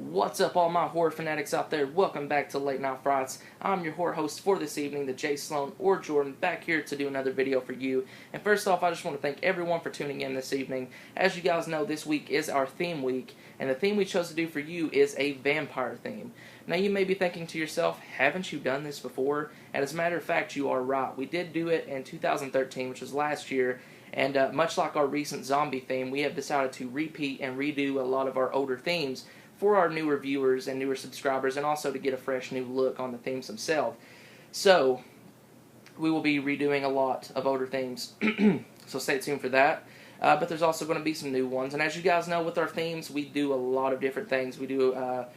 What's up, all my horror fanatics out there? Welcome back to Late Night Frights. I'm your horror host for this evening, the Jay Sloan or Jordan, back here to do another video for you. And first off, I just want to thank everyone for tuning in this evening. As you guys know, this week is our theme week, and the theme we chose to do for you is a vampire theme. Now, you may be thinking to yourself, haven't you done this before? And as a matter of fact, you are right. We did do it in 2013, which was last year. And much like our recent zombie theme, we have decided to repeat and redo a lot of our older themes for our newer viewers and newer subscribers, and also to get a fresh new look on the themes themselves. So, we will be redoing a lot of older themes, so stay tuned for that. But there's also going to be some new ones, and as you guys know, with our themes, we do a lot of different things. We do, a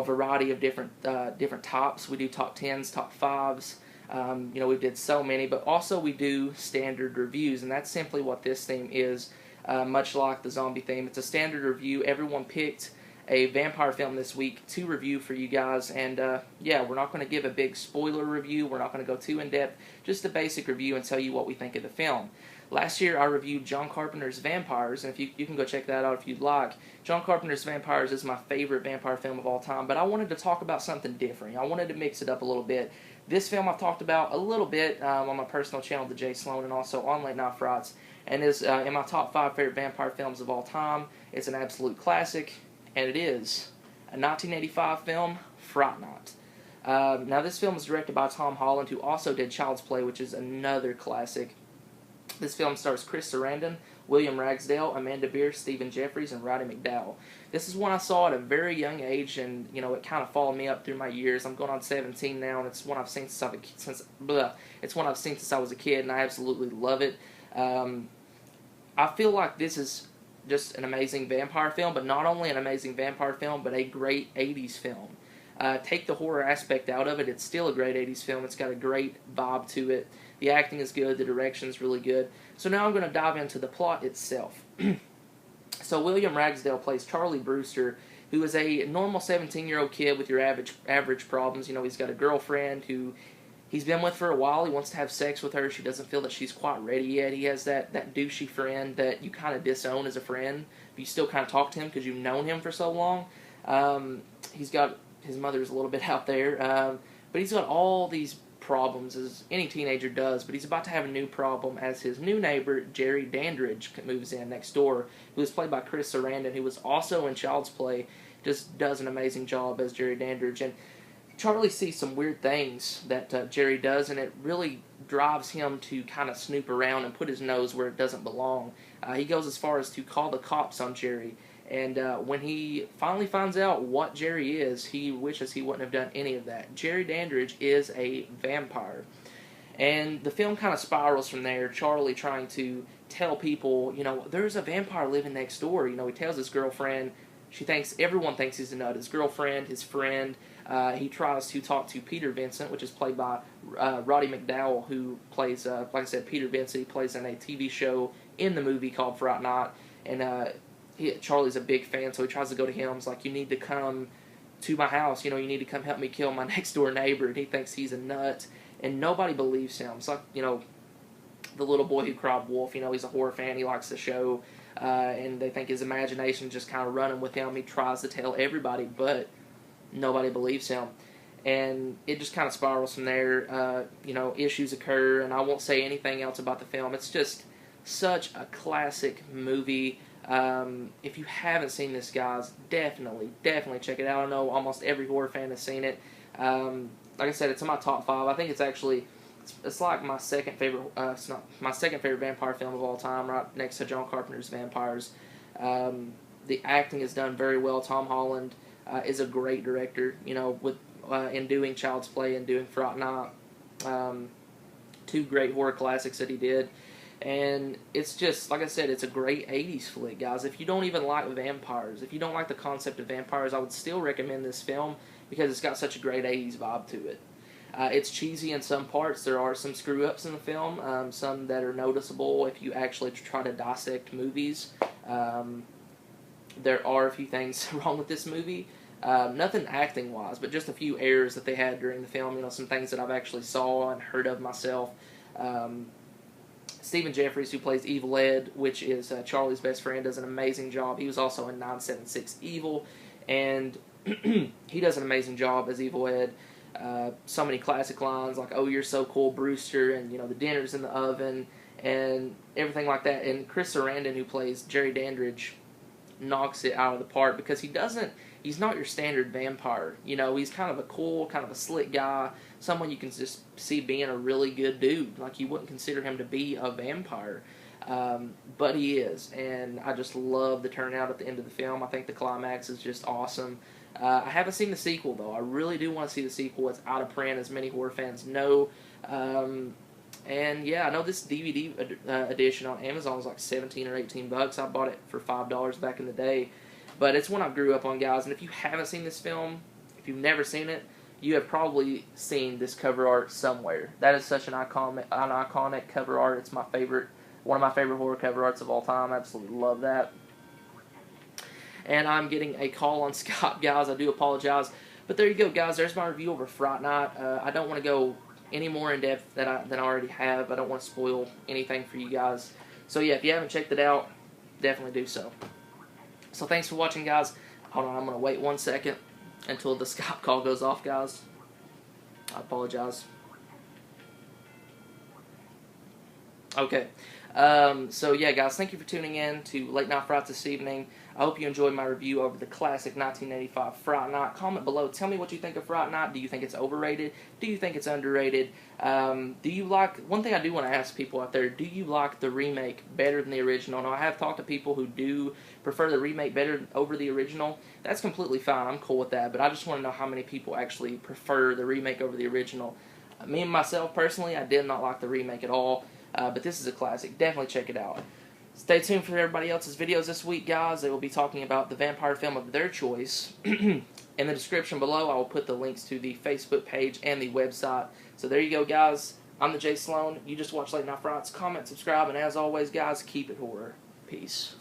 variety of different tops. We do top 10s, top 5s. We did so many, but also we do standard reviews, and that's simply what this theme is, much like the zombie theme. It's a standard review. Everyone picked a vampire film this week to review for you guys, and yeah, we're not going to give a big spoiler review. We're not going to go too in-depth, just a basic review and tell you what we think of the film. Last year I reviewed John Carpenter's Vampires, and if you can go check that out if you'd like. John Carpenter's Vampires is my favorite vampire film of all time, but I wanted to talk about something different. I wanted to mix it up a little bit. This film I've talked about a little bit on my personal channel, The Jay Sloan, and also on Late Night Frights, and is in my top 5 favorite vampire films of all time. It's an absolute classic, and it is a 1985 film, Fright. Now, this film is directed by Tom Holland, who also did Child's Play, which is another classic. This film stars Chris Sarandon, William Ragsdale, Amanda Beer, Stephen Jeffries, and Roddy McDowall. This is one I saw at a very young age, and it kind of followed me up through my years. I'm going on 17 now, and it's one I've seen since I was a kid, and I absolutely love it. I feel like this is just an amazing vampire film, but not only an amazing vampire film, but a great 80s film. Take the horror aspect out of it, it's still a great 80s film. It's got a great vibe to it. The acting is good, the direction's really good. So now I'm going to dive into the plot itself. So William Ragsdale plays Charlie Brewster, who is a normal 17-year-old kid with your average problems. He's got a girlfriend who he's been with for a while. He wants to have sex with her. She doesn't feel that she's quite ready yet. He has that douchey friend that you kind of disown as a friend, but you still kind of talk to him because you've known him for so long. He's got, his mother's a little bit out there, but he's got all these problems, as any teenager does, but he's about to have a new problem as his new neighbor, Jerry Dandridge, moves in next door, who is played by Chris Sarandon, who was also in Child's Play. Just does an amazing job as Jerry Dandridge. And Charlie sees some weird things that Jerry does, and it really drives him to kind of snoop around and put his nose where it doesn't belong. He goes as far as to call the cops on Jerry, and when he finally finds out what Jerry is, he wishes he wouldn't have done any of that. Jerry Dandridge is a vampire. And the film kind of spirals from there, Charlie trying to tell people, there's a vampire living next door. He tells his girlfriend. Everyone thinks he's a nut. His girlfriend, his friend. He tries to talk to Peter Vincent, which is played by Roddy McDowall, who plays, like I said, Peter Vincent. He plays in a TV show in the movie called Fright Night. And Charlie's a big fan, so he tries to go to him. He's like, you need to come to my house. You need to come help me kill my next door neighbor. And he thinks he's a nut. And nobody believes him. It's like, the little boy who cried wolf. He's a horror fan. He likes the show. And they think his imagination's just kind of running with him. He tries to tell everybody, but nobody believes him. And it just kind of spirals from there. Issues occur, and I won't say anything else about the film. It's just such a classic movie. If you haven't seen this, guys, definitely check it out. I know almost every horror fan has seen it. Like I said, it's in my top 5. I think it's like my second favorite. It's not my second favorite vampire film of all time, right next to John Carpenter's Vampires. The acting is done very well. Tom Holland is a great director. In doing Child's Play and doing Fright Night, 2 great horror classics that he did. And it's just, like I said, it's a great 80s flick, guys. If you don't even like vampires, if you don't like the concept of vampires, I would still recommend this film because it's got such a great 80s vibe to it. It's cheesy in some parts. There are some screw-ups in the film, some that are noticeable if you actually try to dissect movies. There are a few things wrong with this movie. Nothing acting-wise, but just a few errors that they had during the film. Some things that I've actually saw and heard of myself. Stephen Jeffries, who plays Evil Ed, which is Charlie's best friend, does an amazing job. He was also in 976 Evil, and he does an amazing job as Evil Ed. So many classic lines like "Oh, you're so cool, Brewster," and the dinner's in the oven and everything like that. And Chris Sarandon, who plays Jerry Dandridge, knocks it out of the park because he's not your standard vampire. He's kind of a cool, kind of a slick guy, someone you can just see being a really good dude. Like, you wouldn't consider him to be a vampire, but he is, and I just love the turnout at the end of the film. I think the climax is just awesome. I haven't seen the sequel, though. I really do want to see the sequel. It's out of print, as many horror fans know. And yeah, I know this DVD edition on Amazon was like $17 or $18. I bought it for $5 back in the day. But it's one I grew up on, guys. And if you haven't seen this film, if you've never seen it, you have probably seen this cover art somewhere. That is such an iconic cover art. It's one of my favorite horror cover arts of all time. I absolutely love that. And I'm getting a call on Skype, guys. I do apologize. But there you go, guys. There's my review over Fright Night. I don't want to go any more in depth than I already have. I don't want to spoil anything for you guys. So yeah, if you haven't checked it out, definitely do so. So thanks for watching, guys. Hold on, I'm going to wait 1 second until the Skype call goes off, guys. I apologize. Okay. So yeah, guys, thank you for tuning in to Late Night Fright this evening. I hope you enjoyed my review over the classic 1985 Fright Night. Comment below. Tell me what you think of Fright Night. Do you think it's overrated? Do you think it's underrated? Do you like... One thing I do want to ask people out there, do you like the remake better than the original? Now, I have talked to people who do prefer the remake better over the original. That's completely fine. I'm cool with that. But I just want to know how many people actually prefer the remake over the original. Me and myself, personally, I did not like the remake at all. But this is a classic. Definitely check it out. Stay tuned for everybody else's videos this week, guys. They will be talking about the vampire film of their choice. In the description below, I will put the links to the Facebook page and the website. So there you go, guys. I'm the Jay Sloan. You just watched Late Night Frights. Comment, subscribe, and as always, guys, keep it horror. Peace.